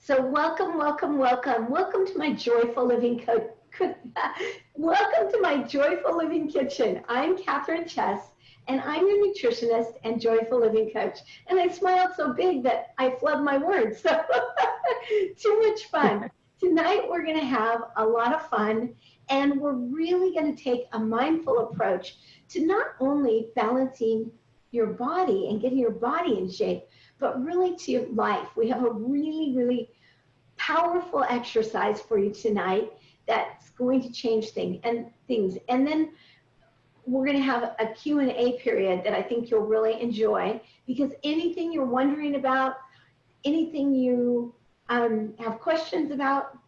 So welcome, welcome, welcome. Welcome to my Joyful Living Welcome to my Joyful Living Kitchen. I'm Kathryn and I'm your nutritionist and Joyful Living coach. And I smiled so big that I flubbed my words. So too much fun. Tonight we're going to have a lot of fun, and we're really going to take a mindful approach to not only balancing your body and getting your body in shape, but really to your life. We have a really powerful exercise for you tonight that's going to change things. And then we're going to have a Q&A period that I think you'll really enjoy, because anything you're wondering about, anything you have questions about,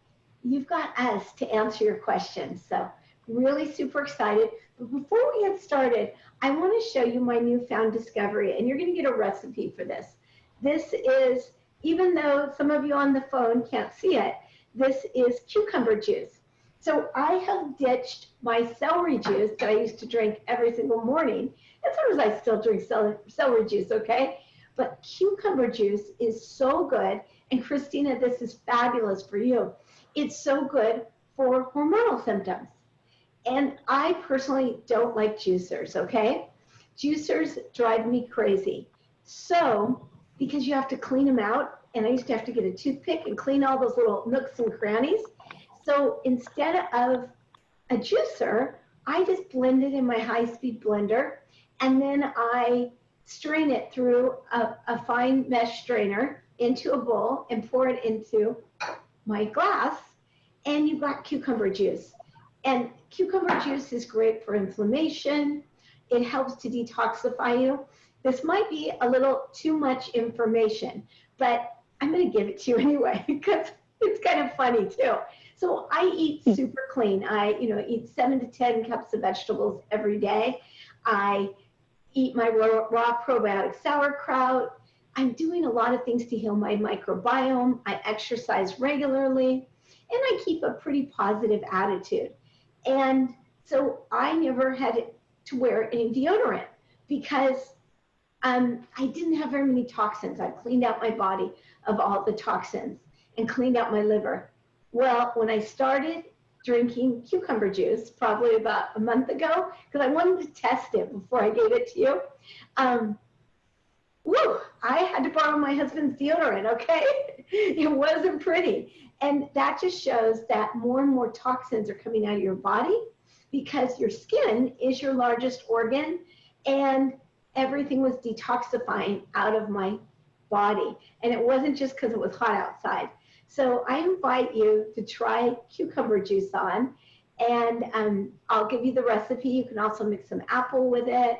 you've got us to answer your questions. So really super excited. But before we get started, I want to show you my newfound discovery, and you're going to get a recipe for this. This is, even though some of you on the phone can't see it, this is cucumber juice. So I have ditched my celery juice that I used to drink every single morning. And sometimes I still drink celery juice, okay? But cucumber juice is so good. And Christina, this is fabulous for you. It's so good for hormonal symptoms. And I personally don't like juicers, okay? Juicers drive me crazy. So, because you have to clean them out, and I used to have to get a toothpick and clean all those little nooks and crannies. So instead of a juicer, I just blend it in my high-speed blender, and then I strain it through a fine mesh strainer into a bowl and pour it into my glass, and you've got cucumber juice. And cucumber juice is great for inflammation. It helps to detoxify you. This might be a little too much information, but I'm going to give it to you anyway, because it's kind of funny too. So I eat super clean. I eat 7 to 10 cups of vegetables every day. I eat my raw probiotic sauerkraut. I'm doing a lot of things to heal my microbiome. I exercise regularly, and I keep a pretty positive attitude. And so I never had to wear any deodorant, because I didn't have very many toxins. I cleaned out my body of all the toxins and cleaned out my liver. Well, when I started drinking cucumber juice, probably about a month ago, because I wanted to test it before I gave it to you, I had to borrow my husband's deodorant, okay? It wasn't pretty. And that just shows that more and more toxins are coming out of your body, because your skin is your largest organ, and everything was detoxifying out of my body. And it wasn't just because it was hot outside. So I invite you to try cucumber juice on, and I'll give you the recipe. You can also mix some apple with it,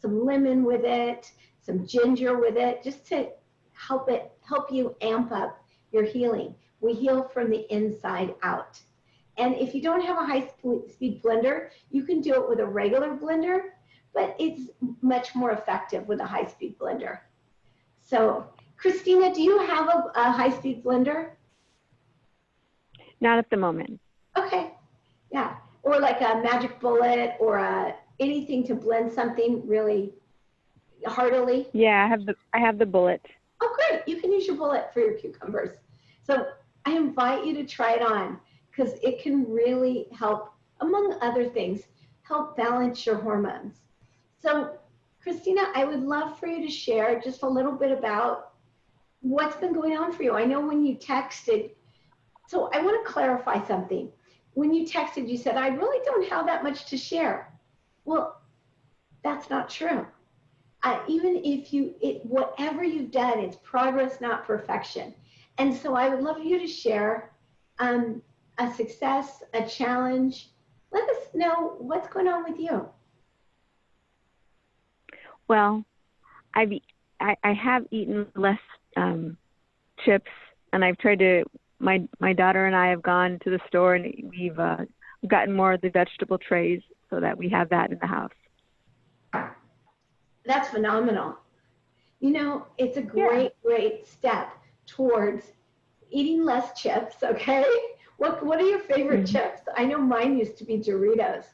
some lemon with it, some ginger with it, just to help you amp up your healing. We heal from the inside out. And if you don't have a high-speed blender, you can do it with a regular blender, but it's much more effective with a high-speed blender. So, Christina, do you have a high-speed blender? Not at the moment. Okay, yeah. Or like a magic bullet, or anything to blend something really heartily. Yeah, I have the bullet. Oh, great. You can use your bullet for your cucumbers. So I invite you to try it on, because it can really help, among other things, help balance your hormones. So, Christina, I would love for you to share just a little bit about what's been going on for you. I know when you texted, so I want to clarify something. When you texted, you said, I really don't have that much to share. Well, that's not true. Even if whatever you've done, it's progress, not perfection. And so I would love you to share a success, a challenge. Let us know what's going on with you. Well, I have eaten less chips, and I've tried to. My daughter and I have gone to the store, and we've gotten more of the vegetable trays so that we have that in the house. That's phenomenal. You know, it's a great step towards eating less chips, okay? What are your favorite chips? I know mine used to be Doritos.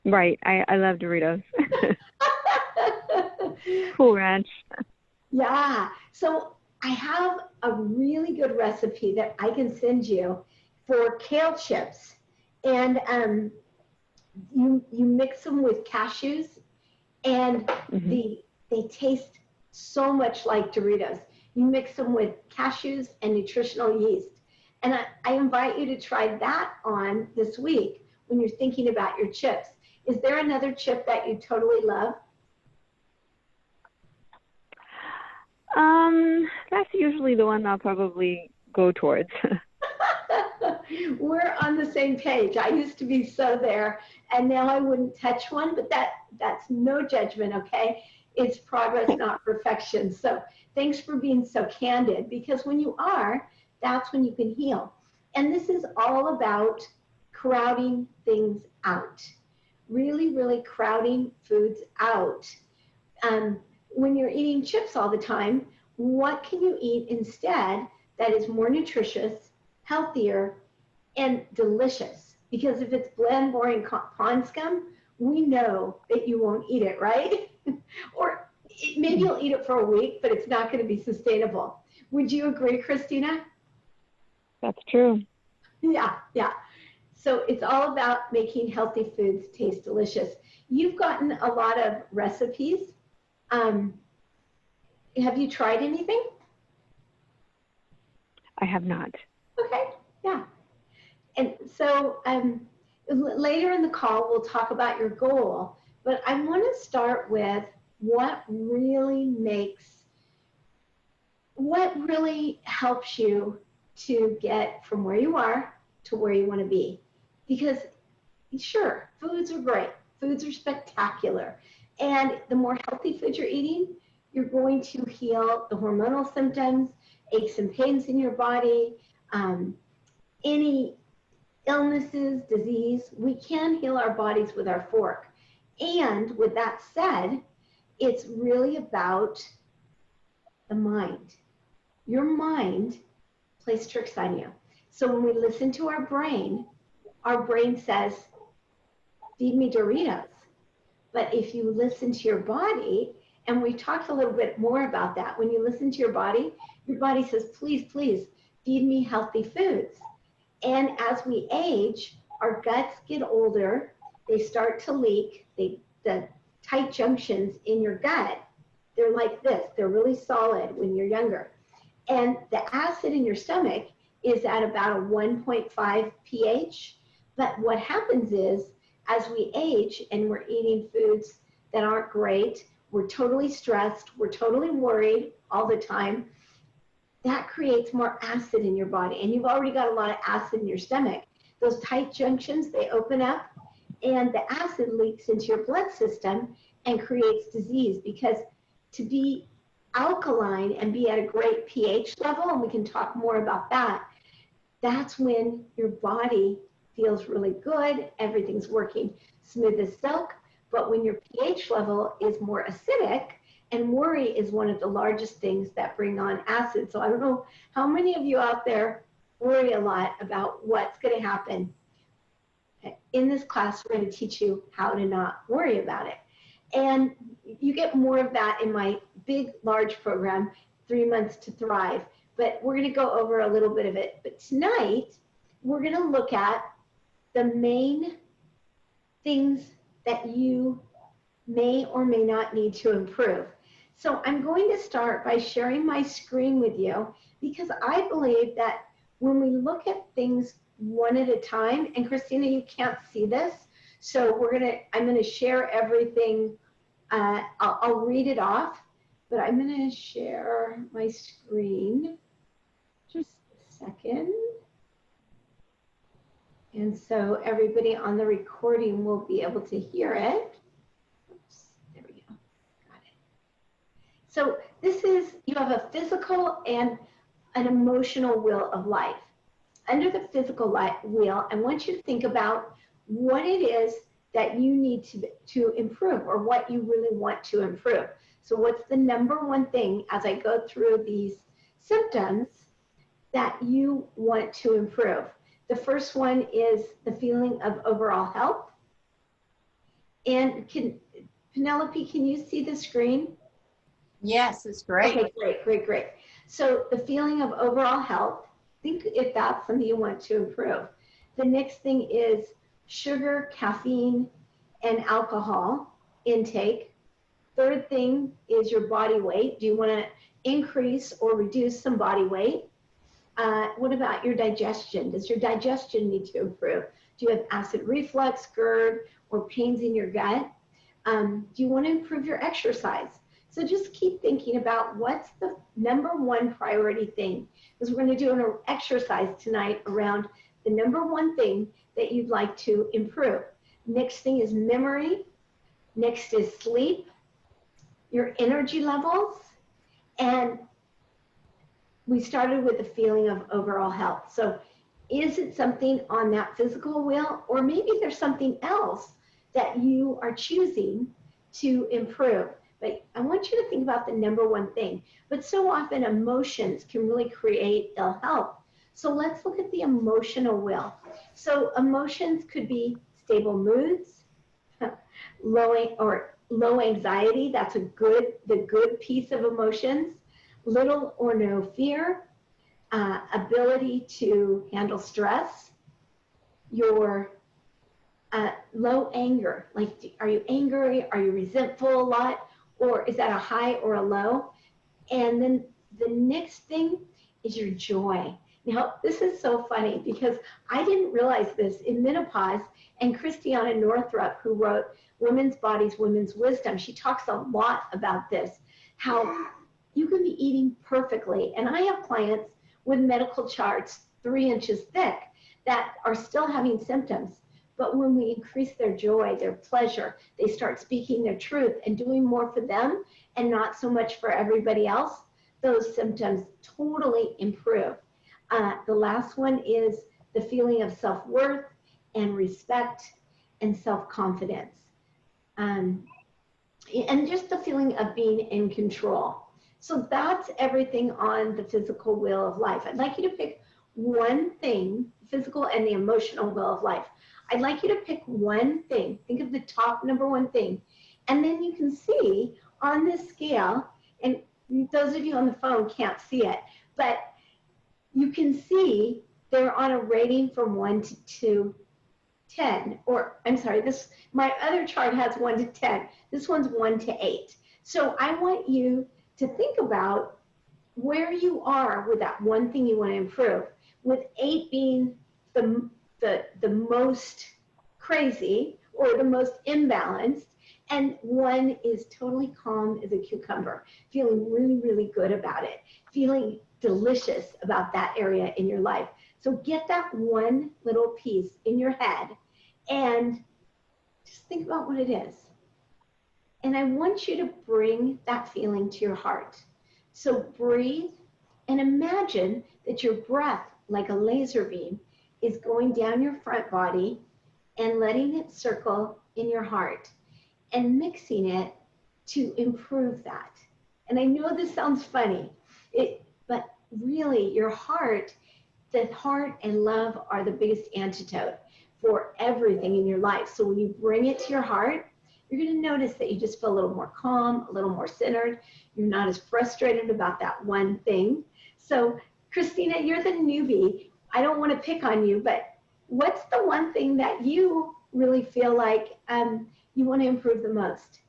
Right. I love Doritos. Cool Ranch. Yeah. So I have a really good recipe that I can send you for kale chips. And you mix them with cashews, and they taste so much like Doritos. You mix them with cashews and nutritional yeast. And I invite you to try that on this week when you're thinking about your chips. Is there another chip that you totally love? That's usually the one I'll probably go towards. We're on the same page. I used to be so there, and now I wouldn't touch one, but that's no judgment, okay? It's progress, not perfection. So thanks for being so candid, because when you are, that's when you can heal. And this is all about crowding things out, really, really crowding foods out. When you're eating chips all the time, what can you eat instead that is more nutritious, healthier, and delicious? Because if it's bland, boring pond scum, we know that you won't eat it, right? Or maybe you'll eat it for a week, but it's not going to be sustainable. Would you agree, Christina? That's true. Yeah, yeah. So it's all about making healthy foods taste delicious. You've gotten a lot of recipes. Have you tried anything? I have not. Okay, yeah. And so later in the call, we'll talk about your goal, but I want to start with what really helps you to get from where you are to where you want to be. Because sure, foods are great. Foods are spectacular. And the more healthy food you're eating, you're going to heal the hormonal symptoms, aches and pains in your body, any illnesses, disease. We can heal our bodies with our fork. And with that said, it's really about the mind. Your mind plays tricks on you. So when we listen to our brain says, feed me Doritos. But if you listen to your body, and we talked a little bit more about that, when you listen to your body says, please, please, feed me healthy foods. And as we age, our guts get older, they start to leak, the tight junctions in your gut, they're like this, they're really solid when you're younger. And the acid in your stomach is at about a 1.5 pH. But what happens is, as we age and we're eating foods that aren't great, we're totally stressed, we're totally worried all the time, that creates more acid in your body. And you've already got a lot of acid in your stomach. Those tight junctions, they open up, and the acid leaks into your blood system and creates disease. Because to be alkaline and be at a great pH level, and we can talk more about that, that's when your body feels really good, everything's working smooth as silk. But when your pH level is more acidic, and worry is one of the largest things that bring on acid. So I don't know how many of you out there worry a lot about what's going to happen. In this class, we're going to teach you how to not worry about it. And you get more of that in my big, large program, 3 Months to Thrive. But we're going to go over a little bit of it. But tonight, we're going to look at the main things that you may or may not need to improve. So I'm going to start by sharing my screen with you, because I believe that when we look at things one at a time, and Christina, you can't see this, so I'm going to share everything. I'll read it off, but I'm going to share my screen. Just a second. And so everybody on the recording will be able to hear it. Oops, there we go. Got it. So this is, you have a physical and an emotional wheel of life. Under the physical wheel, I want you to think about what it is that you need to improve, or what you really want to improve. So what's the number one thing, as I go through these symptoms, that you want to improve? The first one is the feeling of overall health. And Penelope, can you see the screen? Yes, it's great. Okay, great. So the feeling of overall health, think if that's something you want to improve. The next thing is sugar, caffeine, and alcohol intake. Third thing is your body weight. Do you want to increase or reduce some body weight? What about your digestion? Does your digestion need to improve? Do you have acid reflux, GERD, or pains in your gut? Do you want to improve your exercise? So just keep thinking about what's the number one priority thing, because we're going to do an exercise tonight around the number one thing that you'd like to improve. Next thing is memory. Next is sleep, your energy levels, and we started with the feeling of overall health. So is it something on that physical wheel, or maybe there's something else that you are choosing to improve? But I want you to think about the number one thing. But so often emotions can really create ill health. So let's look at the emotional wheel. So emotions could be stable moods, low anxiety, that's the good piece of emotions, little or no fear, ability to handle stress, your low anger, like are you angry, are you resentful a lot, or is that a high or a low? And then the next thing is your joy. Now, this is so funny because I didn't realize this in menopause, and Christiana Northrup, who wrote Women's Bodies, Women's Wisdom, she talks a lot about this, how you can be eating perfectly. And I have clients with medical charts 3 inches thick that are still having symptoms. But when we increase their joy, their pleasure, they start speaking their truth and doing more for them and not so much for everybody else, those symptoms totally improve. The last one is the feeling of self-worth and respect and self-confidence. And just the feeling of being in control. So that's everything on the physical wheel of life. I'd like you to pick one thing, physical and the emotional wheel of life. I'd like you to pick one thing. Think of the top number one thing. And then you can see on this scale, and those of you on the phone can't see it, but you can see they're on a rating from 1 to 10, or I'm sorry, my other chart has 1 to 10. This one's 1 to 8. So I want you to think about where you are with that one thing you want to improve, with 8 being the most crazy or the most imbalanced, and 1 is totally calm as a cucumber, feeling really, really good about it, feeling delicious about that area in your life. So get that one little piece in your head and just think about what it is. And I want you to bring that feeling to your heart. So breathe and imagine that your breath, like a laser beam, is going down your front body and letting it circle in your heart and mixing it to improve that. And I know this sounds funny, but really your heart, the heart and love are the biggest antidote for everything in your life. So when you bring it to your heart, you're going to notice that you just feel a little more calm, a little more centered. You're not as frustrated about that one thing. So Christina, you're the newbie. I don't want to pick on you, but what's the one thing that you really feel like you want to improve the most?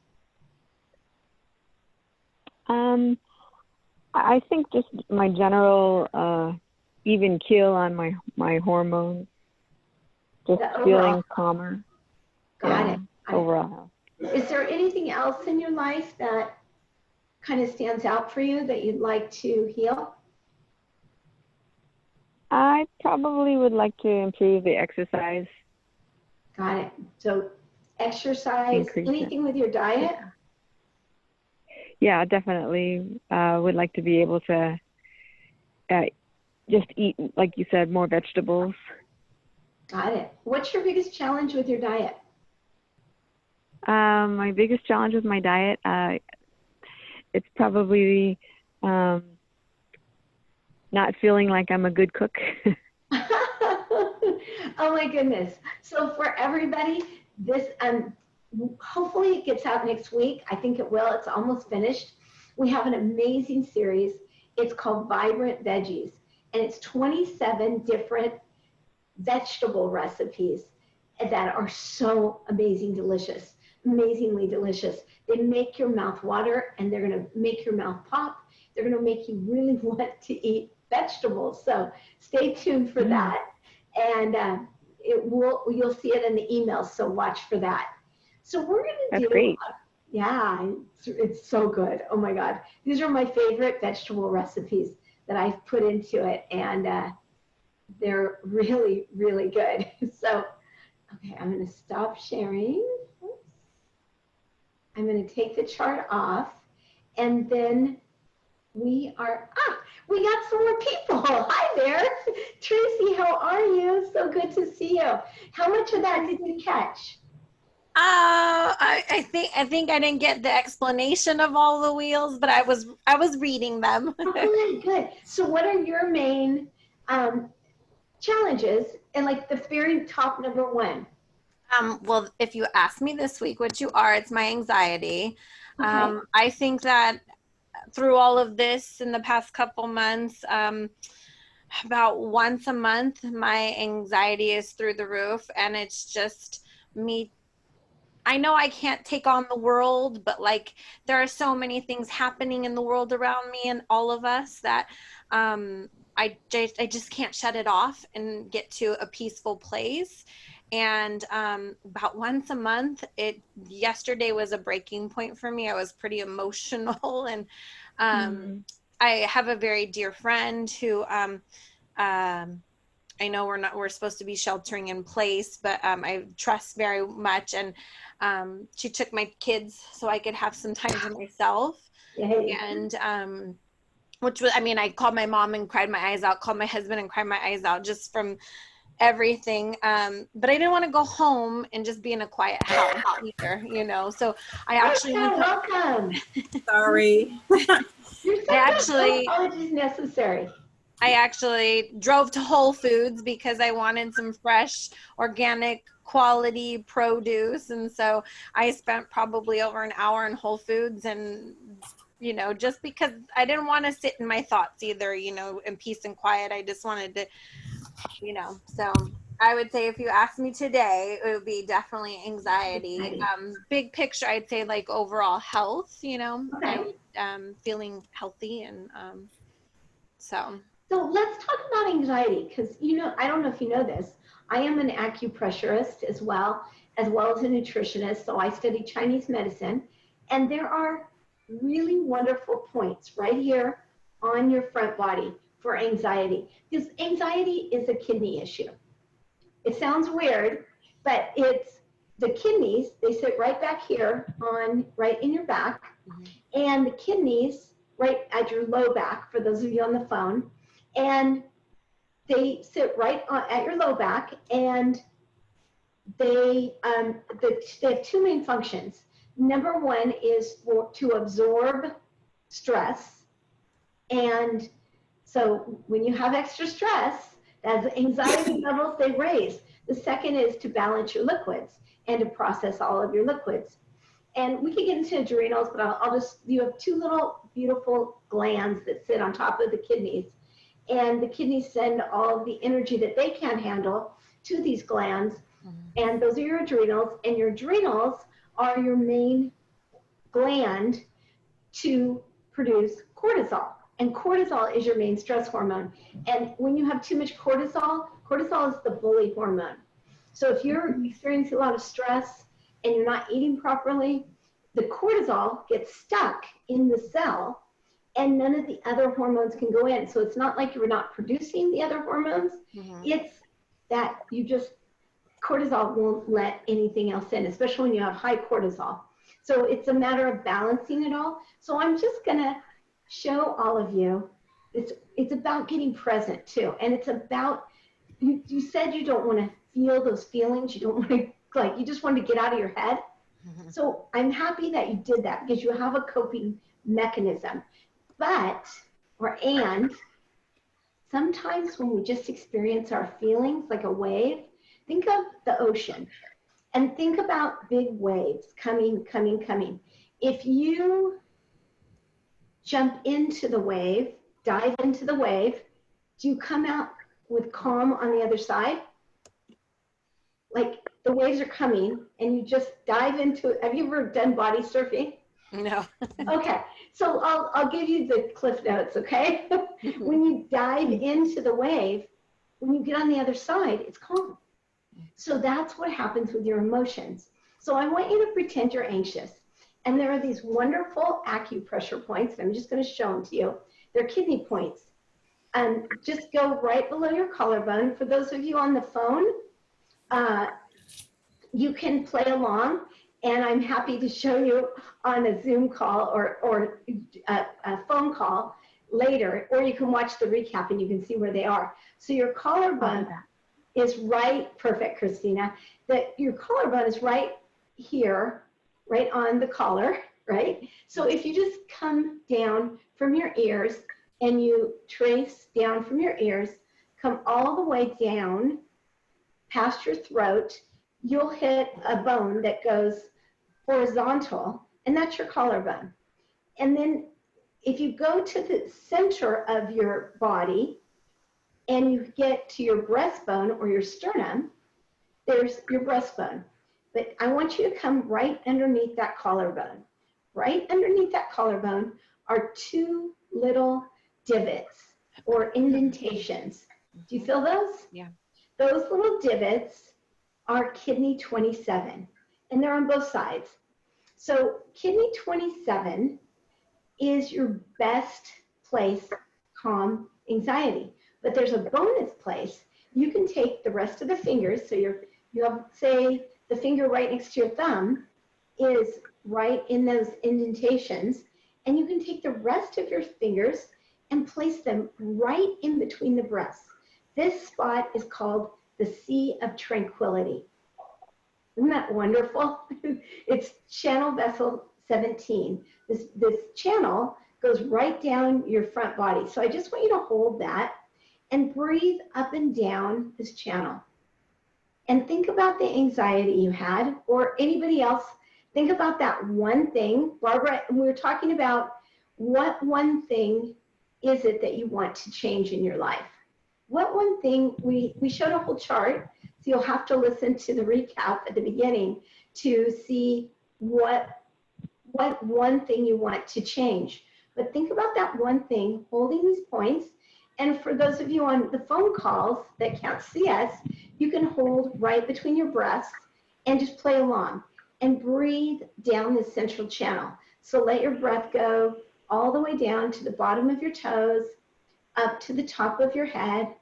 I think just my general even keel on my hormones, just feeling calmer. Got it. Overall. Is there anything else in your life that kind of stands out for you that you'd like to heal? I probably would like to improve the exercise. Got it. So exercise, anything with your diet? Yeah, definitely. Would like to be able to just eat, like you said, more vegetables. Got it. What's your biggest challenge with your diet? My biggest challenge with my diet, it's probably not feeling like I'm a good cook. Oh my goodness. So for everybody, this hopefully it gets out next week. I think it will. It's almost finished. We have an amazing series. It's called Vibrant Veggies, and it's 27 different vegetable recipes that are so amazingly delicious. They make your mouth water, and they're going to make your mouth pop. They're going to make you really want to eat vegetables. So stay tuned for that, and you'll see it in the emails. So watch for that. So we're going to do. Great. Yeah, it's so good. Oh my God, these are my favorite vegetable recipes that I've put into it, and they're really, really good. So, okay, I'm going to stop sharing. Oops. I'm going to take the chart off, and then we got some more people. Hi there. Tracy, how are you? So good to see you. How much of that did you catch? I think I didn't get the explanation of all the wheels, but I was reading them. Oh, good. So what are your main challenges, and like the very top number one? Well, if you ask me this week what you are, it's my anxiety. Okay. I think that through all of this in the past couple months, about once a month, my anxiety is through the roof, and it's just me. I know I can't take on the world, but like there are so many things happening in the world around me and all of us that I just can't shut it off and get to a peaceful place. And about once a month, yesterday was a breaking point for me. I was pretty emotional, and I have a very dear friend who I know we're supposed to be sheltering in place, but I trust very much. And she took my kids so I could have some time to myself. Yay. And which was, I mean, I called my mom and cried my eyes out, called my husband and cried my eyes out just from everything. But I didn't want to go home and just be in a quiet house either, you know. So I actually welcome. Sorry. Apologies necessary. I actually drove to Whole Foods because I wanted some fresh, organic, quality produce. And so I spent probably over an hour in Whole Foods, and, you know, just because I didn't want to sit in my thoughts either, you know, in peace and quiet. I just wanted to, you know, so I would say if you asked me today, it would be definitely anxiety. Big picture, I'd say like overall health, you know, Okay. feeling healthy. And so let's talk about anxiety, because, you know, I don't know if you know this, I am an acupressurist as well as a nutritionist. So I study Chinese medicine, and there are really wonderful points right here on your front body for anxiety, because anxiety is a kidney issue. It sounds weird, but it's the kidneys. They sit right back here right in your back, and the kidneys right at your low back, for those of you on the phone, and they sit right at your low back, and they have two main functions. Number one is to absorb stress, and so when you have extra stress, as anxiety levels, they raise. The second is to balance your liquids and to process all of your liquids. And we could get into adrenals, but you have two little beautiful glands that sit on top of the kidneys. And the kidneys send all of the energy that they can't handle to these glands. And those are your adrenals. And your adrenals are your main gland to produce cortisol. And cortisol is your main stress hormone. And when you have too much cortisol is the bully hormone. So if you're experiencing a lot of stress and you're not eating properly, the cortisol gets stuck in the cell, and none of the other hormones can go in. So it's not like you're not producing the other hormones. It's that cortisol won't let anything else in, especially when you have high cortisol. So it's a matter of balancing it all. So I'm just gonna show all of you, it's about getting present too. And it's about, you said you don't wanna feel those feelings. You don't wanna, you just want to get out of your head. So I'm happy that you did that, because you have a coping mechanism. And sometimes when we just experience our feelings like a wave, think of the ocean and think about big waves coming. If you jump into the wave, dive into the wave, do you come out with calm on the other side? Like the waves are coming and you just dive into it. Have you ever done body surfing? No. Okay, so I'll give you the cliff notes, okay? When you dive into the wave, when you get on the other side, it's calm. So that's what happens with your emotions. So I want you to pretend you're anxious. And there are these wonderful acupressure points, and I'm just going to show them to you. They're kidney points. And just go right below your collarbone. For those of you on the phone, you can play along, and I'm happy to show you on a Zoom call or a phone call later, or you can watch the recap and you can see where they are. So your collarbone is right, perfect, Christina, that your collarbone is right here, right on the collar, right? So if you just come down from your ears and you trace down from your ears, come all the way down past your throat, you'll hit a bone that goes horizontal, and that's your collarbone. And then if you go to the center of your body and you get to your breastbone or your sternum, there's your breastbone. But I want you to come right underneath that collarbone. Right underneath that collarbone are two little divots or indentations. Do you feel those? Yeah. Those little divots are kidney 27, and they're on both sides. So kidney 27 is your best place to calm anxiety. But there's a bonus place. You can take the rest of the fingers, so you have, say, the finger right next to your thumb is right in those indentations, and you can take the rest of your fingers and place them right in between the breasts. This spot is called the Sea of Tranquility. Isn't that wonderful? It's channel vessel 17. This channel goes right down your front body. So I just want you to hold that and breathe up and down this channel. And think about the anxiety you had, or anybody else. Think about that one thing. Barbara, we were talking about what one thing is it that you want to change in your life? What one thing, we showed a whole chart, so you'll have to listen to the recap at the beginning to see what one thing you want to change. But think about that one thing, holding these points. And for those of you on the phone calls that can't see us, you can hold right between your breasts and just play along and breathe down this central channel. So let your breath go all the way down to the bottom of your toes, up to the top of your head,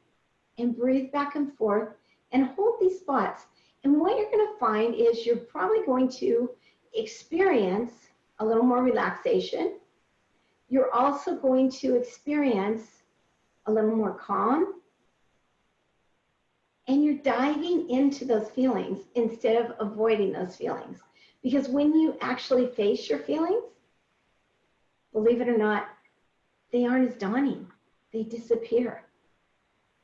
and breathe back and forth and hold these spots. And what you're going to find is you're probably going to experience a little more relaxation. You're also going to experience a little more calm. And you're diving into those feelings instead of avoiding those feelings. Because when you actually face your feelings, believe it or not, they aren't as daunting. They disappear.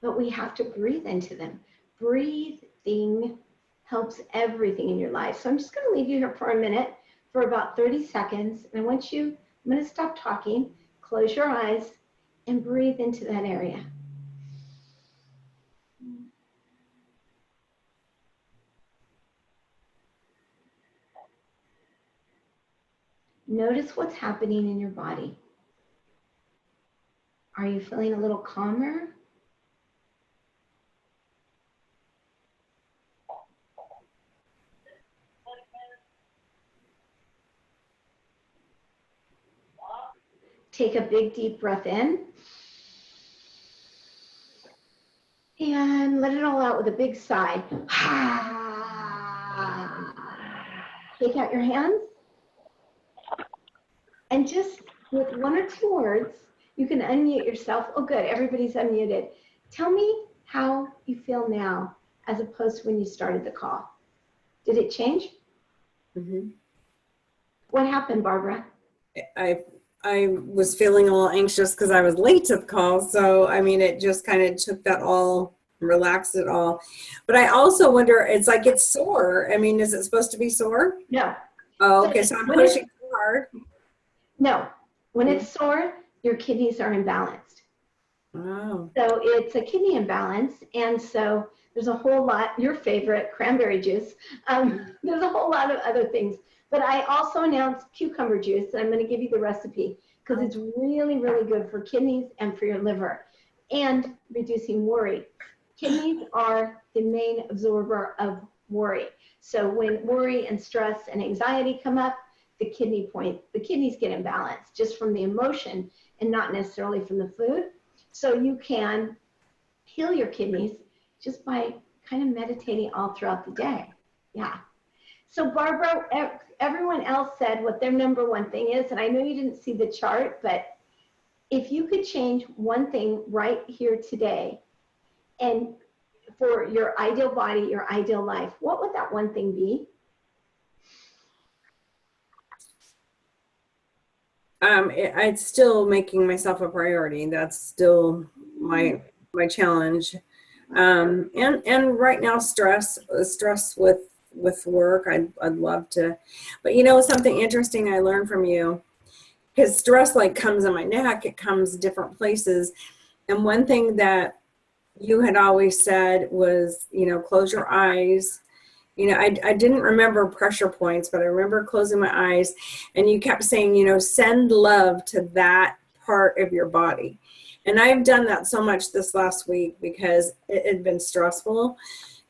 But we have to breathe into them. Breathing helps everything in your life. So I'm just going to leave you here for a minute, for about 30 seconds. And I want you, I'm going to stop talking, close your eyes, and breathe into that area. Notice what's happening in your body. Are you feeling a little calmer? Take a big deep breath in. And let it all out with a big sigh. Take out your hands. And just with one or two words, you can unmute yourself. Oh, good. Everybody's unmuted. Tell me how you feel now as opposed to when you started the call. Did it change? Mm-hmm. What happened, Barbara? I was feeling a little anxious because I was late to the call. So, I mean, it just kind of took that all, relaxed it all. But I also wonder, it's like it's sore. I mean, is it supposed to be sore? No. Oh, okay. So I'm pushing too hard. No. When it's sore, your kidneys are imbalanced. Wow. So it's a kidney imbalance. And so there's a whole lot, your favorite, cranberry juice. There's a whole lot of other things. But I also announced cucumber juice, and I'm going to give you the recipe because it's really, really good for kidneys and for your liver and reducing worry. Kidneys are the main absorber of worry. So when worry and stress and anxiety come up, the kidneys get imbalanced just from the emotion and not necessarily from the food. So you can heal your kidneys just by kind of meditating all throughout the day. Yeah. So Barbara, everyone else said what their number one thing is, and I know you didn't see the chart, but if you could change one thing right here today, and for your ideal body, your ideal life, what would that one thing be? It's still making myself a priority. That's still my challenge. And right now, stress with work. I'd love to, but you know, something interesting I learned from you, because stress like comes in my neck, it comes different places. And one thing that you had always said was, you know, close your eyes. You know, I didn't remember pressure points, but I remember closing my eyes, and you kept saying, you know, send love to that part of your body. And I've done that so much this last week because it had been stressful.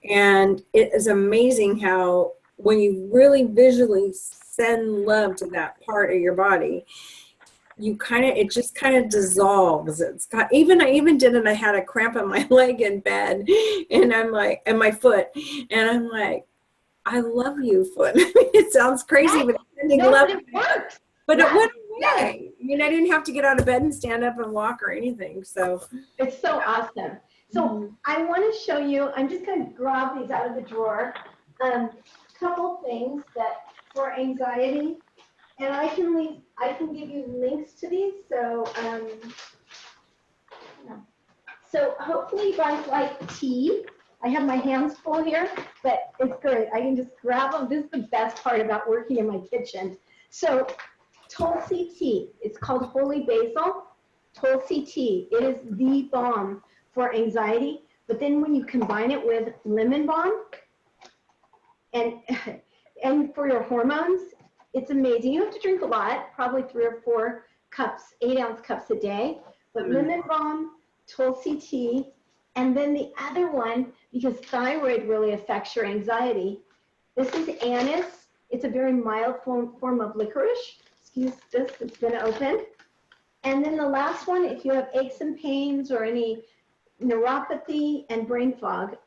And it is amazing how when you really visually send love to that part of your body, it just kind of dissolves. I even did it. I had a cramp in my leg in bed, and I'm like, and my foot, and I'm like, I love you, foot. It sounds crazy, but it works. But it went away. I mean, I didn't have to get out of bed and stand up and walk or anything. So it's so awesome. So I want to show you, I'm just going to grab these out of the drawer, couple things that for anxiety, and I can give you links to these. So hopefully you guys like tea. I have my hands full here, but it's good. I can just grab them. This is the best part about working in my kitchen. So Tulsi tea, it's called holy basil. Tulsi tea, it is the balm for anxiety. But then when you combine it with lemon balm and for your hormones, it's amazing. You have to drink a lot, probably 3 or 4 cups, 8-ounce cups a day. But lemon balm, Tulsi tea, and then the other one, because thyroid really affects your anxiety, this is anise. It's a very mild form of licorice. Excuse this, it's been opened. And then the last one, if you have aches and pains or any neuropathy and brain fog,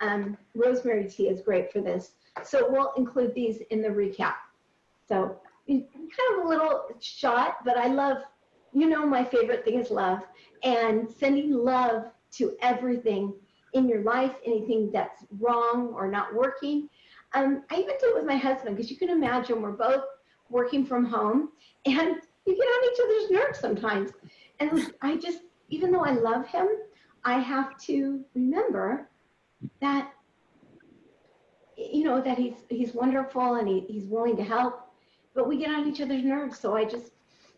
rosemary tea is great for this. So we'll include these in the recap. So kind of a little shot, but I love, you know, my favorite thing is love, and sending love to everything in your life, anything that's wrong or not working. I even do it with my husband, because you can imagine we're both working from home, and you get on each other's nerves sometimes. And I just, even though I love him, I have to remember that, you know, that he's wonderful and he's willing to help, but we get on each other's nerves. So I just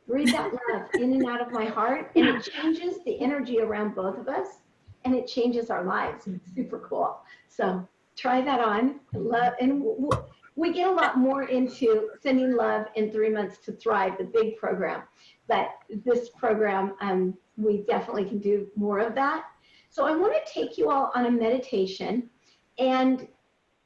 breathe that love in and out of my heart, and it changes the energy around both of us, and it changes our lives. It's super cool. So try that on. Love, and we get a lot more into sending love in 3 months to thrive, the big program. But this program, we definitely can do more of that. So I want to take you all on a meditation, and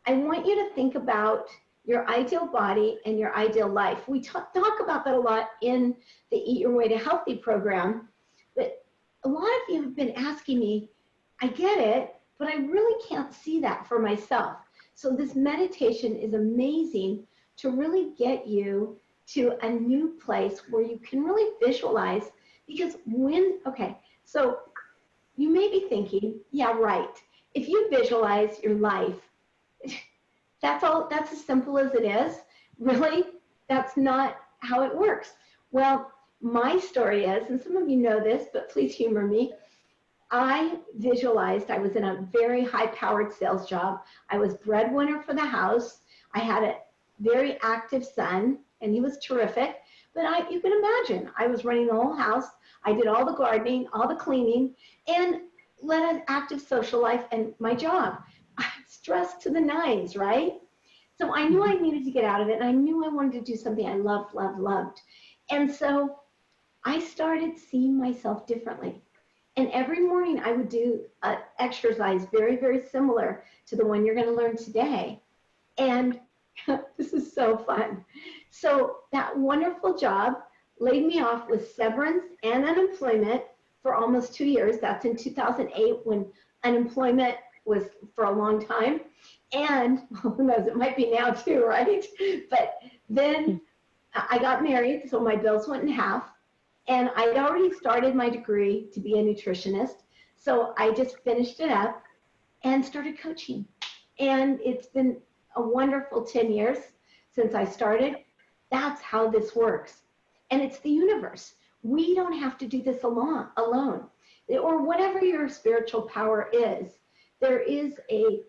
I want you to think about your ideal body and your ideal life. We talk about that a lot in the Eat Your Way to Healthy program, but a lot of you have been asking me, I get it, but I really can't see that for myself. So this meditation is amazing to really get you to a new place where you can really visualize, because so you may be thinking, yeah, right. If you visualize your life, that's as simple as it is. Really, that's not how it works. Well, my story is, and some of you know this, but please humor me, I visualized I was in a very high-powered sales job. I was breadwinner for the house. I had a very active son, and he was terrific. But you can imagine, I was running the whole house. I did all the gardening, all the cleaning, and led an active social life and my job. I'm stressed to the nines, right? So I knew I needed to get out of it, and I knew I wanted to do something I loved, loved, loved. And so I started seeing myself differently. And every morning I would do an exercise very, very similar to the one you're going to learn today. And this is so fun. So that wonderful job laid me off with severance and unemployment for almost 2 years. That's in 2008 when unemployment was for a long time. And who knows, it might be now too, right? But then I got married, so my bills went in half. And I'd already started my degree to be a nutritionist. So I just finished it up and started coaching. And it's been a wonderful 10 years since I started. That's how this works. And it's the universe. We don't have to do this alone, or whatever your spiritual power is. There is a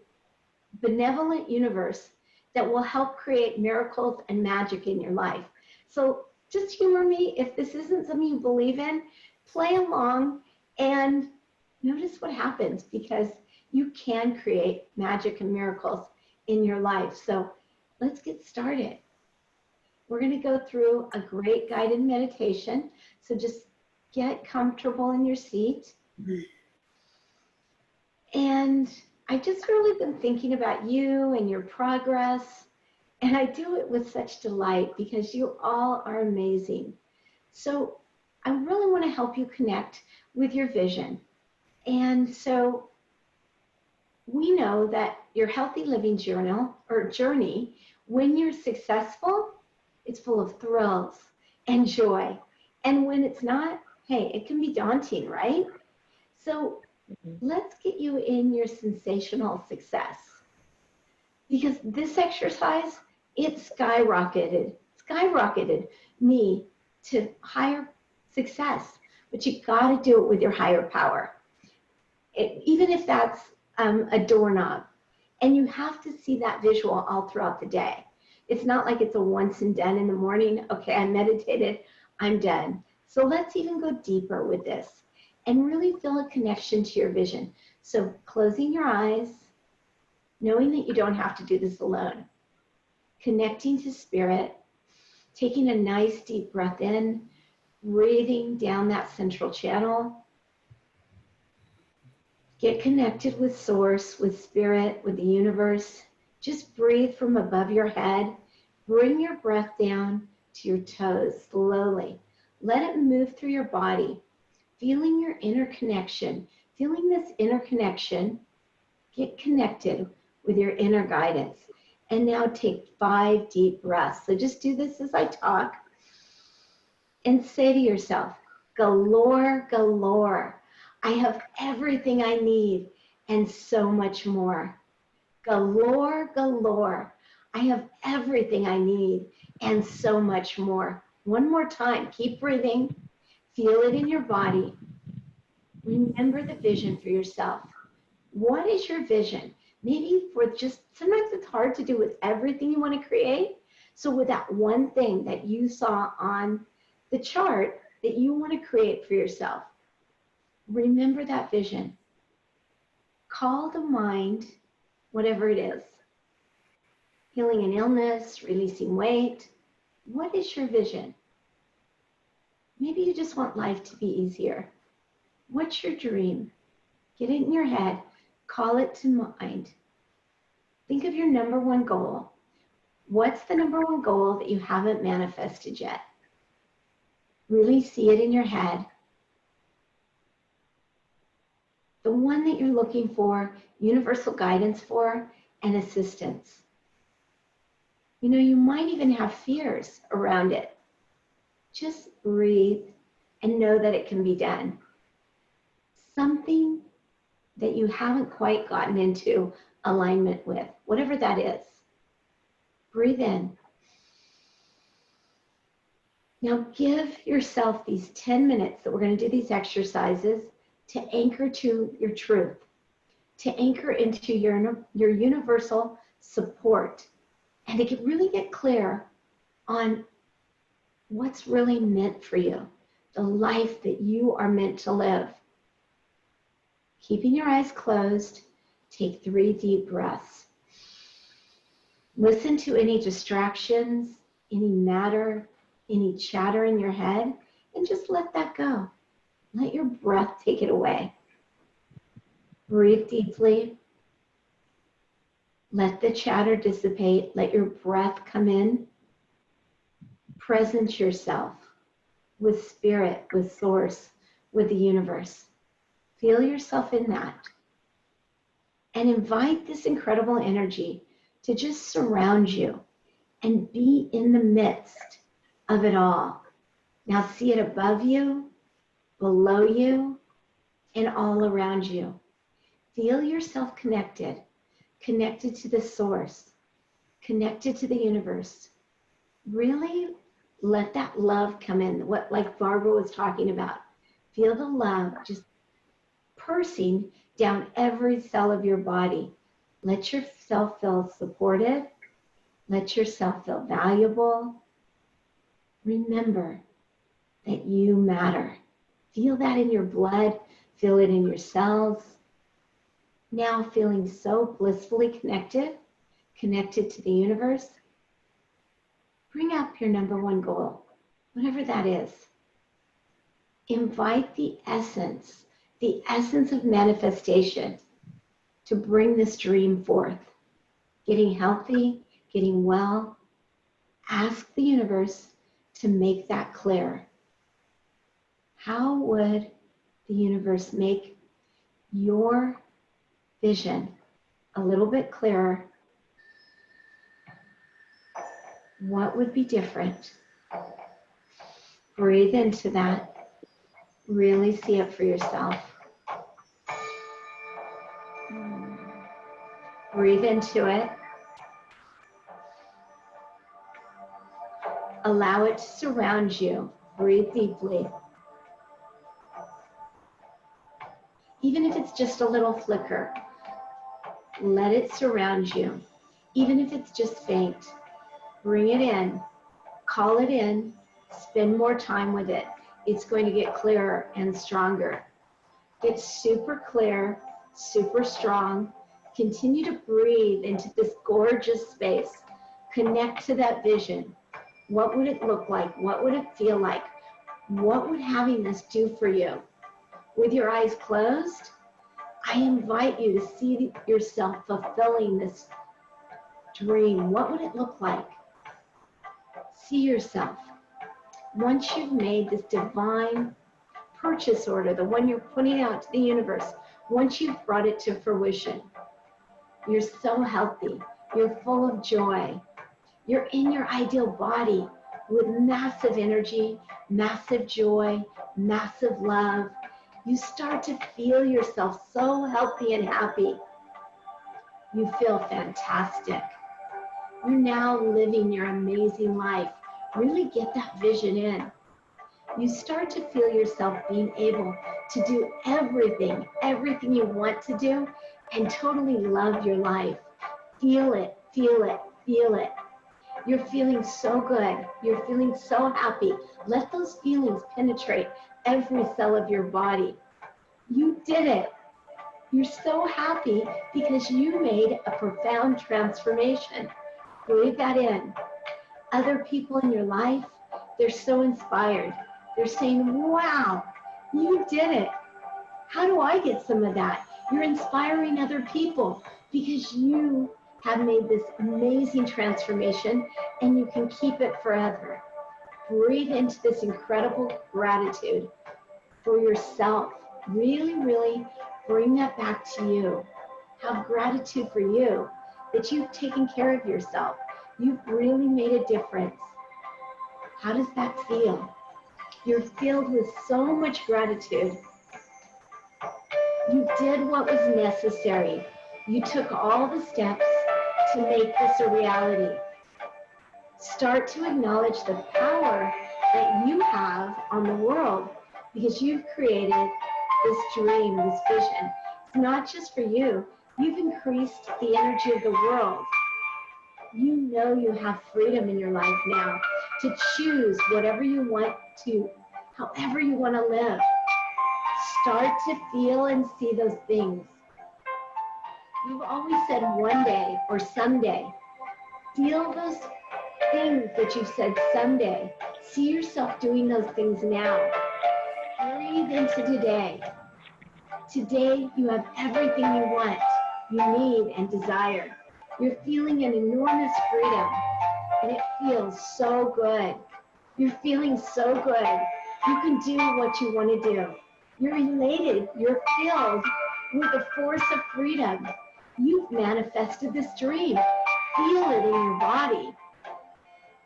benevolent universe that will help create miracles and magic in your life. So just humor me. If this isn't something you believe in, play along and notice what happens, because you can create magic and miracles in your life. So let's get started. We're going to go through a great guided meditation. So just get comfortable in your seat. And I've just really been thinking about you and your progress. And I do it with such delight because you all are amazing. So I really want to help you connect with your vision. And so we know that your healthy living journey, when you're successful, it's full of thrills and joy. And when it's not, hey, it can be daunting, right? So let's get you in your sensational success. Because this exercise, it skyrocketed me to higher success. But you got to do it with your higher power. Even if that's a doorknob. And you have to see that visual all throughout the day. It's not like it's a once and done in the morning. Okay, I meditated, I'm done. So let's even go deeper with this and really feel a connection to your vision. So closing your eyes, knowing that you don't have to do this alone. Connecting to spirit, taking a nice deep breath in, breathing down that central channel. Get connected with source, with spirit, with the universe. Just breathe from above your head. Bring your breath down to your toes slowly. Let it move through your body, feeling your inner connection. Feeling this inner connection, get connected with your inner guidance. And now take 5 deep breaths. So just do this as I talk. And say to yourself, galore, galore. I have everything I need and so much more. Galore, galore. I have everything I need and so much more. One more time. Keep breathing. Feel it in your body. Remember the vision for yourself. What is your vision? Maybe sometimes it's hard to do with everything you want to create. So with that one thing that you saw on the chart that you want to create for yourself, remember that vision. Call to mind whatever it is. Healing an illness, releasing weight. What is your vision? Maybe you just want life to be easier. What's your dream? Get it in your head. Call it to mind. Think of your number one goal. What's the number one goal that you haven't manifested yet? Really see it in your head. The one that you're looking for universal guidance for and assistance. You know, you might even have fears around it. Just breathe and know that it can be done. Something that you haven't quite gotten into alignment with, whatever that is. Breathe in. Now give yourself these 10 minutes that we're going to do these exercises to anchor to your truth, to anchor into your universal support, and to really get clear on what's really meant for you. the life that you are meant to live. Keeping your eyes closed, take 3 deep breaths. Listen to any distractions, any matter, any chatter in your head, and just let that go. Let your breath take it away. Breathe deeply. Let the chatter dissipate. Let your breath come in. Present yourself with spirit, with source, with the universe. Feel yourself in that. And invite this incredible energy to just surround you and be in the midst of it all. Now see it above you, below you, and all around you. Feel yourself connected, connected to the source, connected to the universe. Really let that love come in, what like Barbara was talking about. Feel the love just coursing down every cell of your body. Let yourself feel supported. Let yourself feel valuable. Remember that you matter. Feel that in your blood. Feel it in your cells. Now feeling so blissfully connected to the universe, bring up your number one goal, whatever that is. Invite the essence of manifestation to bring this dream forth. Getting healthy, getting well. Ask the universe to make that clear. How would the universe make your vision a little bit clearer? What would be different? Breathe into that. Really see it for yourself. Breathe into it. Allow it to surround you. Breathe deeply. Even if it's just a little flicker, let it surround you. Even if it's just faint, bring it in, call it in, spend more time with it. It's going to get clearer and stronger. Get super clear, super strong. Continue to breathe into this gorgeous space. Connect to that vision. What would it look like? What would it feel like? What would having this do for you? With your eyes closed, I invite you to see yourself fulfilling this dream. What would it look like? See yourself. Once you've made this divine purchase order, the one you're putting out to the universe, once you've brought it to fruition, you're so healthy. You're full of joy. You're in your ideal body with massive energy, massive joy, massive love. You start to feel yourself so healthy and happy. You feel fantastic. You're now living your amazing life. Really get that vision in. You start to feel yourself being able to do everything you want to do and totally love your life. Feel it, feel it, feel it. You're feeling so good. You're feeling so happy. Let those feelings penetrate every cell of your body. You did it. You're so happy because you made a profound transformation. Breathe that in. Other people in your life, they're so inspired. They're saying, wow, you did it. How do I get some of that? You're inspiring other people because you have made this amazing transformation and you can keep it forever. Breathe into this incredible gratitude for yourself. Really, really bring that back to you. Have gratitude for you, that you've taken care of yourself. You've really made a difference. How does that feel? You're filled with so much gratitude. You did what was necessary. You took all the steps to make this a reality. Start to acknowledge the power that you have on the world because you've created this dream, this vision. It's not just for you. You've increased the energy of the world. You know you have freedom in your life now to choose whatever you want to, however you want to live. Start to feel and see those things. You've always said one day or someday. Feel those things that you've said someday. See yourself doing those things now. Breathe into today. Today, you have everything you want, you need, and desire. You're feeling an enormous freedom, and it feels so good. You're feeling so good. You can do what you want to do. You're elated. You're filled with the force of freedom. You've manifested this dream. Feel it in your body.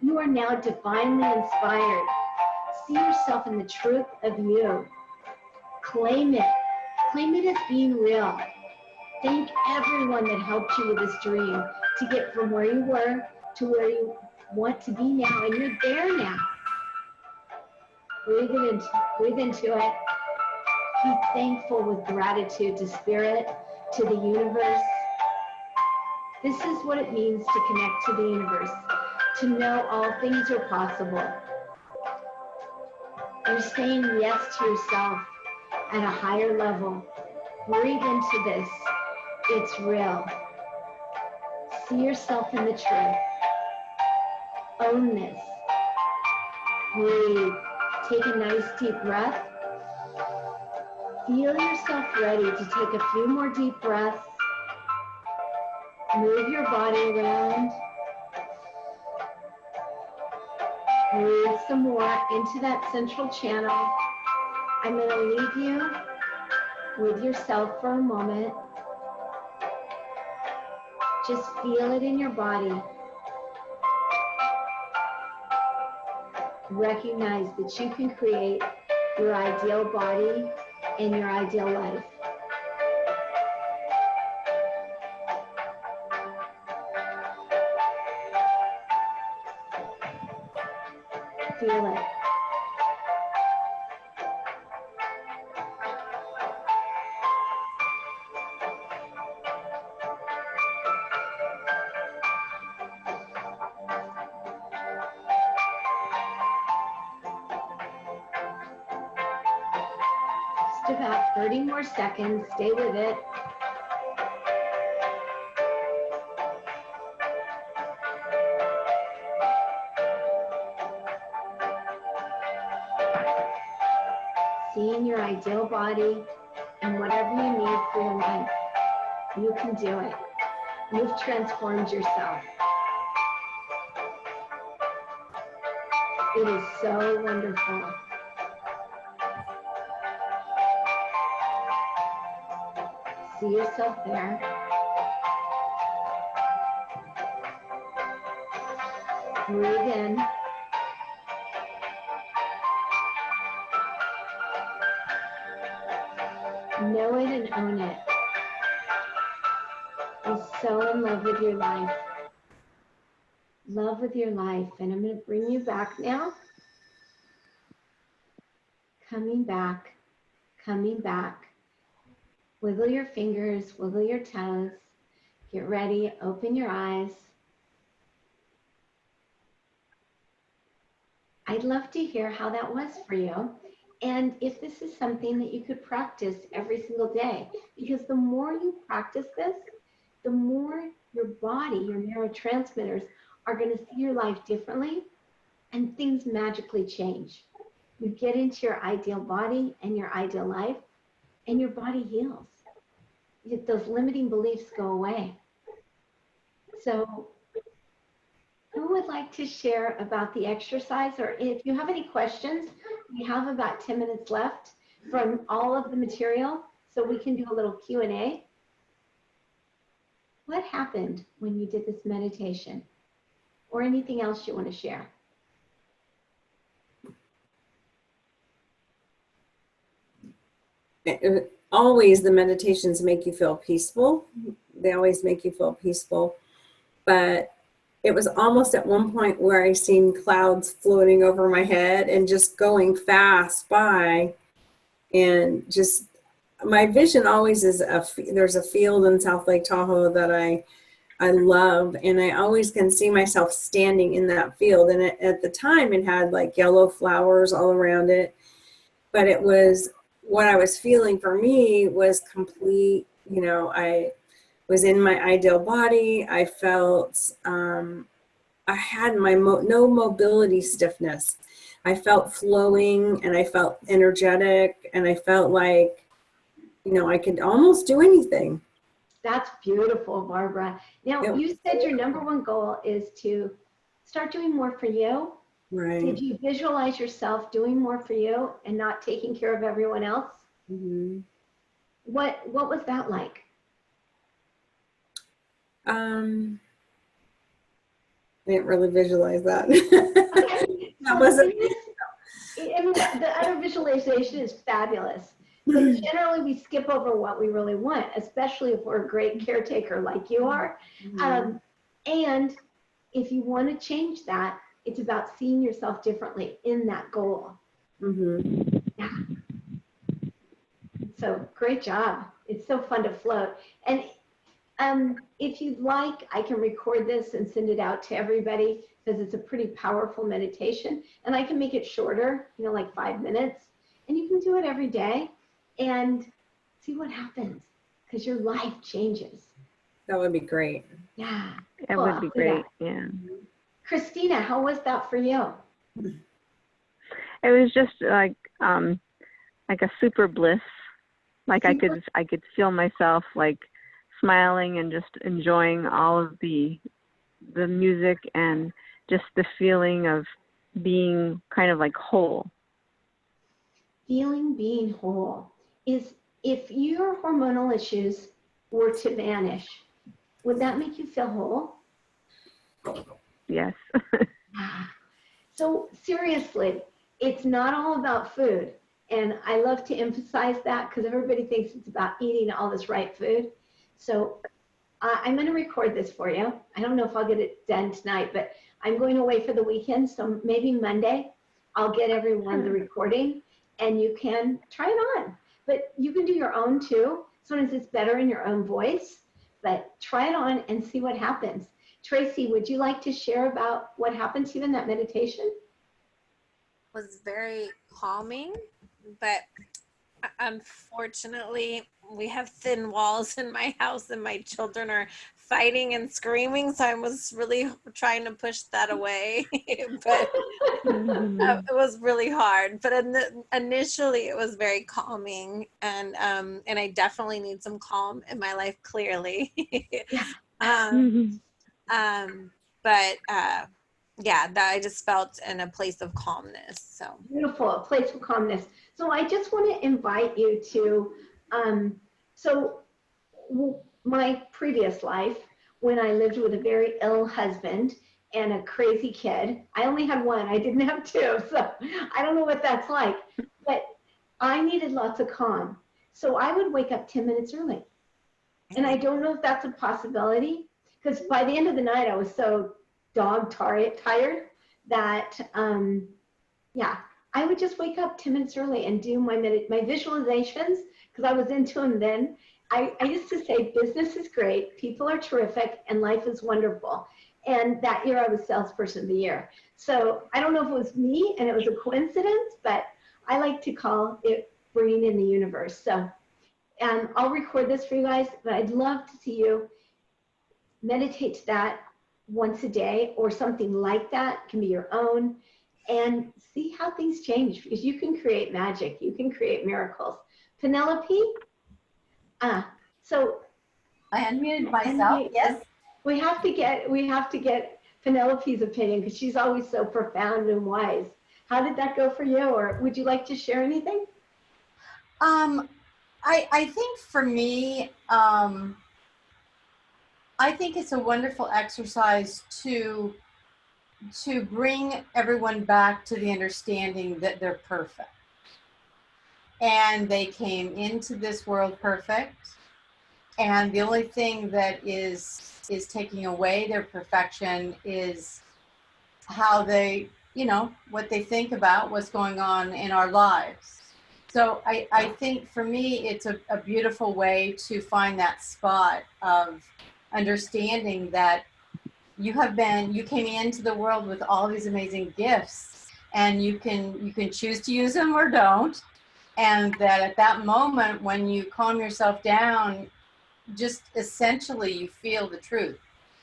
You are now divinely inspired. See yourself in the truth of you. Claim it. Claim it as being real. Thank everyone that helped you with this dream to get from where you were to where you want to be now, and you're there now. Breathe into it. Be thankful with gratitude to Spirit, to the universe. This is what it means to connect to the universe, to know all things are possible. You're saying yes to yourself at a higher level. Breathe into this. It's real. See yourself in the truth. Own this. Breathe. Take a nice deep breath. Feel yourself ready to take a few more deep breaths. Move your body around. Breathe some more into that central channel. I'm going to leave you with yourself for a moment. Just feel it in your body. Recognize that you can create your ideal body and your ideal life. Feel it. Just about 30 more seconds. Stay with it. Seeing your ideal body and whatever you need for your life. You can do it. You've transformed yourself. It is so wonderful. See yourself there. Breathe in. Know it and own it. Be so in love with your life. Love with your life. And I'm going to bring you back now. Coming back. Coming back. Wiggle your fingers. Wiggle your toes. Get ready. Open your eyes. I'd love to hear how that was for you. And if this is something that you could practice every single day, because the more you practice this, the more your body, your neurotransmitters are going to see your life differently and things magically change. You get into your ideal body and your ideal life and your body heals. Those limiting beliefs go away. So who would like to share about the exercise? Or if you have any questions, we have about 10 minutes left from all of the material, so we can do a little Q&A. What happened when you did this meditation? Or anything else you want to share? Always the meditations make you feel peaceful. They always make you feel peaceful. But it was almost at one point where I seen clouds floating over my head and just going fast by. And just, my vision always is, there's a field in South Lake Tahoe that I love. And I always can see myself standing in that field. And at the time it had like yellow flowers all around it. but it was what I was feeling for me was complete, you know, I was in my ideal body. I felt, I had my no mobility stiffness. I felt flowing and I felt energetic and I felt like, you know, I could almost do anything. That's beautiful, Barbara. Now, Yep. you said your number one goal is to start doing more for you. Right. Did you visualize yourself doing more for you and not taking care of everyone else? Mm-hmm. What was that like? I didn't really visualize that. Okay. That So wasn't. the other visualization is fabulous. But generally, we skip over what we really want, especially if we're a great caretaker like you are. Mm-hmm. And if you want to change that, it's about seeing yourself differently in that goal. Mm-hmm. Yeah. So great job. It's so fun to float. And if you'd like, I can record this and send it out to everybody because it's a pretty powerful meditation. And I can make it shorter, you know, like 5 minutes. And you can do it every day and see what happens because your life changes. That would be great. Yeah. It would be great. Yeah. Christina, how was that for you? It was just like a super bliss. Like I could feel myself like smiling and just enjoying all of the music and just the feeling of being kind of like whole. Feeling being whole is, if your hormonal issues were to vanish, would that make you feel whole? Yes. So seriously, it's not all about food. And I love to emphasize that because everybody thinks it's about eating all this right food. So I'm going to record this for you. I don't know if I'll get it done tonight, but I'm going away for the weekend. So maybe Monday I'll get everyone the recording and you can try it on. But you can do your own too. Sometimes it's better in your own voice, but try it on and see what happens. Tracy, would you like to share about what happened to you in that meditation? It was very calming, but unfortunately we have thin walls in my house and my children are fighting and screaming, so I was really trying to push that away. But it was really hard, but initially it was very calming, and I definitely need some calm in my life, clearly. But yeah, that I just felt in a place of calmness. So beautiful, a place of calmness. So I just want to invite you to, my previous life, when I lived with a very ill husband and a crazy kid, I only had one, I didn't have two, so I don't know what that's like, but I needed lots of calm. So I would wake up 10 minutes early. And I don't know if that's a possibility, because by the end of the night, I was so tired that, I would just wake up 10 minutes early and do my visualizations, because I was into them then. I used to say, business is great, people are terrific, and life is wonderful. And that year I was salesperson of the year. So I don't know if it was me and it was a coincidence, but I like to call it bringing in the universe. So I'll record this for you guys, but I'd love to see you meditate to that once a day or something like that. It can be your own, and see how things change, because you can create magic. You can create miracles. Penelope? So I unmuted myself. Yes. We have to get Penelope's opinion, because she's always so profound and wise. How did that go for you, or would you like to share anything? I think for me, I think it's a wonderful exercise to bring everyone back to the understanding that they're perfect. And they came into this world perfect. And the only thing that is taking away their perfection is how they, what they think about what's going on in our lives. So I think for me, it's a beautiful way to find that spot of understanding that you came into the world with all these amazing gifts, and you can choose to use them or don't. And that at that moment, when you calm yourself down, just essentially you feel the truth.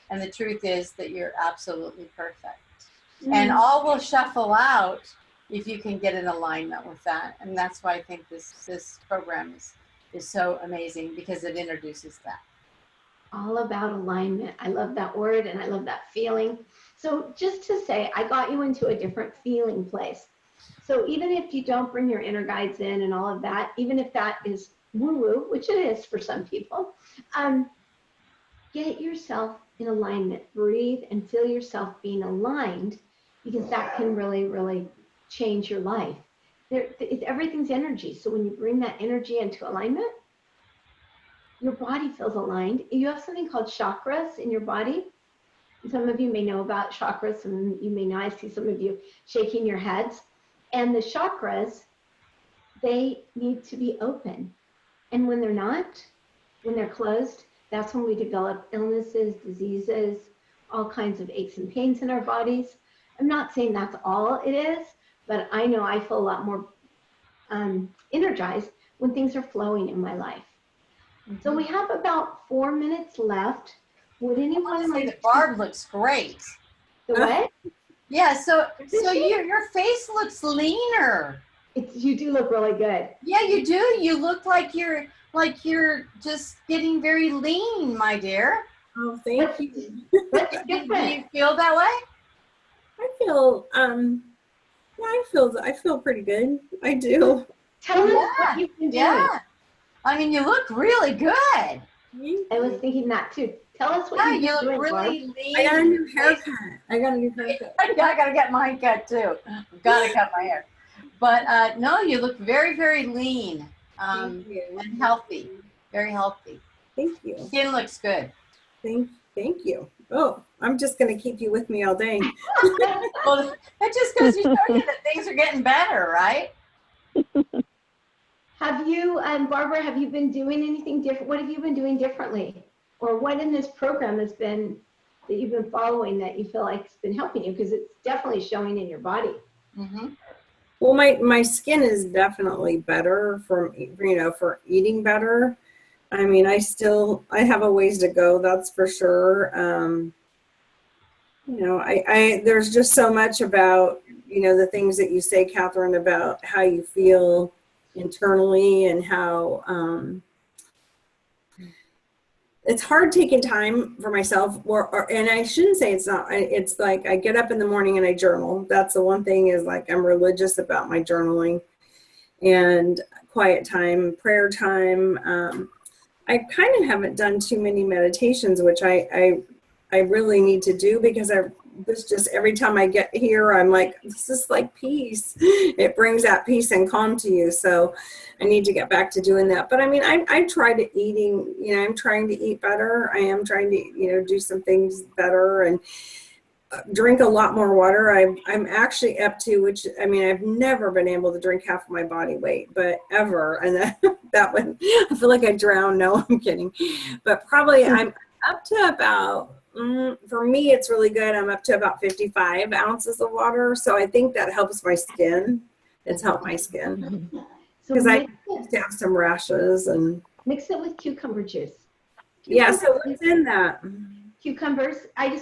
And the truth is that you're absolutely perfect. And all will shuffle out if you can get in alignment with that. And that's why I think this program is so amazing, because it introduces that. All about alignment. I love that word, and I love that feeling. So just to say, I got you into a different feeling place. So even if you don't bring your inner guides in and all of that, even if that is woo-woo, which it is for some people, get yourself in alignment. Breathe and feel yourself being aligned, because that can really, really change your life. Everything's energy. So when you bring that energy into alignment, your body feels aligned. You have something called chakras in your body. Some of you may know about chakras, some you may not. I see some of you shaking your heads. And the chakras, they need to be open. And when they're not, when they're closed, that's when we develop illnesses, diseases, all kinds of aches and pains in our bodies. I'm not saying that's all it is, but I know I feel a lot more energized when things are flowing in my life. So we have about 4 minutes left. Would anyone like the Barb looks great. The what? Yeah, so your face looks leaner. You do look really good. Yeah, you do. You look like you're just getting very lean, my dear. Oh, thank you. What's Do different? you feel that way? I feel I feel pretty good. I do. Tell us what you've been doing. Yeah. I mean, you look really good. I was thinking that too. Tell us what Yeah, you've you been look doing, really Barb. lean. I got a new haircut. I gotta get mine cut too. Gotta cut my hair. But no, you look very, very lean and healthy. Very healthy. Thank you. Skin looks good. Thank you. Oh, I'm just gonna keep you with me all day. Well, that just goes to show you that things are getting better, right? Have you, Barbara, have you been doing anything different? What have you been doing differently? Or what in this program has been that you've been following that you feel like it's been helping you? Because it's definitely showing in your body. Mm-hmm. Well, my skin is definitely better for eating better. I mean, I have a ways to go, that's for sure. There's just so much about, the things that you say, Kathryn, about how you feel internally and how it's hard taking time for myself and I shouldn't say it's not. It's like I get up in the morning and I journal. That's the one thing, is like I'm religious about my journaling and quiet time, prayer time. I kind of haven't done too many meditations, which I really need to do, because this just every time I get here, I'm like, this is like peace. It brings that peace and calm to you. So I need to get back to doing that. But I mean, I try to eating, I'm trying to eat better. I am trying to, do some things better and drink a lot more water. I'm actually up to, which, I mean, I've never been able to drink half of my body weight, but ever. And that one, I feel like I drown. No, I'm kidding. But probably I'm up to about, for me, it's really good. I'm up to about 55 ounces of water. So I think that helps my skin. It's helped my skin. Because I used to have some rashes. And mix it with cucumber juice. Yeah, so what's in that? Cucumbers. I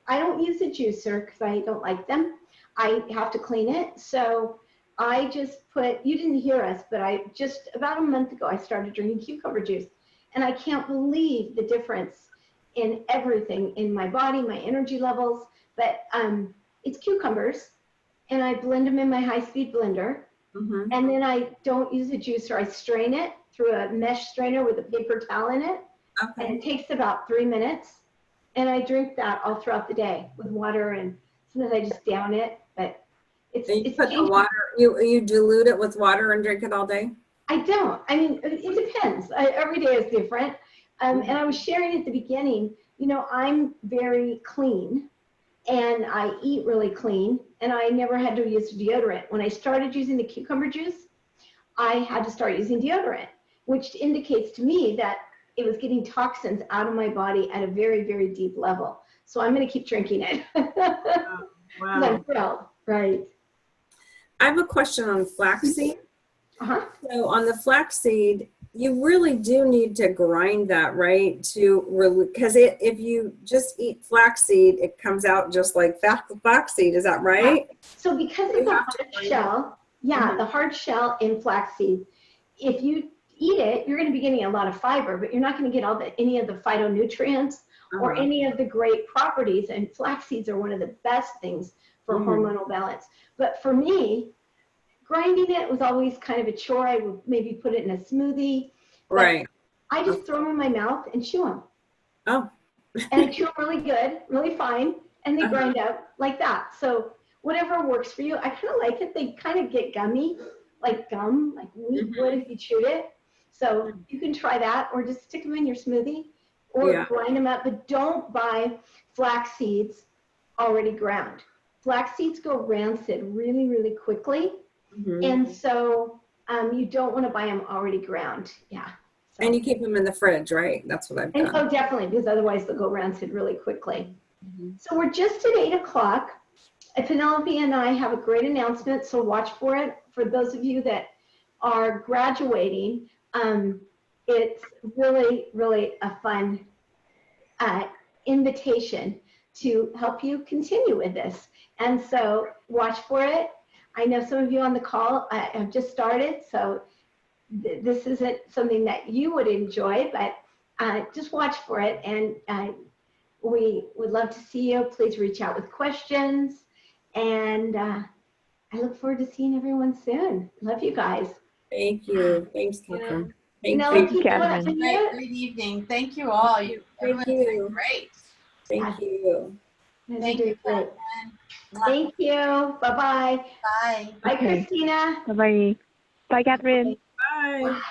don't use a juicer because I don't like them. I have to clean it. So I just you didn't hear us, but just about a month ago, I started drinking cucumber juice. And I can't believe the difference in everything in my body, my energy levels. But it's cucumbers, and I blend them in my high-speed blender. Mm-hmm. And then I don't use a juicer. I strain it through a mesh strainer with a paper towel in it. Okay. And it takes about 3 minutes. And I drink that all throughout the day with water, and sometimes I just down it. But it's put the water. You dilute it with water and drink it all day? I don't. I mean, it depends. Every day is different. And I was sharing at the beginning, I'm very clean and I eat really clean, and I never had to use deodorant. When I started using the cucumber juice, I had to start using deodorant, which indicates to me that it was getting toxins out of my body at a very, very deep level. So I'm going to keep drinking it. Wow. I'm thrilled. Right. I have a question on flaxseed. Uh-huh. So on the flaxseed, you really do need to grind that, right? Because if you just eat flaxseed, it comes out just like flaxseed. Is that right? So because of You the have to hard grind it. shell, the hard shell in flaxseed, if you eat it, you're going to be getting a lot of fiber, but you're not going to get any of the phytonutrients or any of the great properties. And flax seeds are one of the best things for hormonal balance. But for me, grinding it was always kind of a chore. I would maybe put it in a smoothie. Right. I just throw them in my mouth and chew them. Oh. And I chew them really good, really fine, and they grind out like that. So whatever works for you. I kind of like it. They kind of get gummy, like gum, like wheat would if you chewed it. So you can try that, or just stick them in your smoothie, or grind them up. But don't buy flax seeds already ground. Flax seeds go rancid really, really quickly. And so you don't want to buy them already ground. Yeah. So. And you keep them in the fridge, right? That's what I've done. Oh, definitely, because otherwise they'll go rancid really quickly. So we're just at 8 o'clock. Penelope and I have a great announcement, so watch for it. For those of you that are graduating, it's really, really a fun invitation to help you continue with this. And so watch for it. I know some of you on the call have just started, so this isn't something that you would enjoy, but just watch for it. And we would love to see you. Please reach out with questions. And I look forward to seeing everyone soon. Love you guys. Thank you. Thanks, Kathryn. Thank you, Kathryn. Great evening. Thank you all. Everyone's doing great. Thank you. Thank you. Great. Thank you. Bye-bye. Bye. Bye, Okay. Christina. Bye-bye. Bye, Kathryn. Bye. Bye.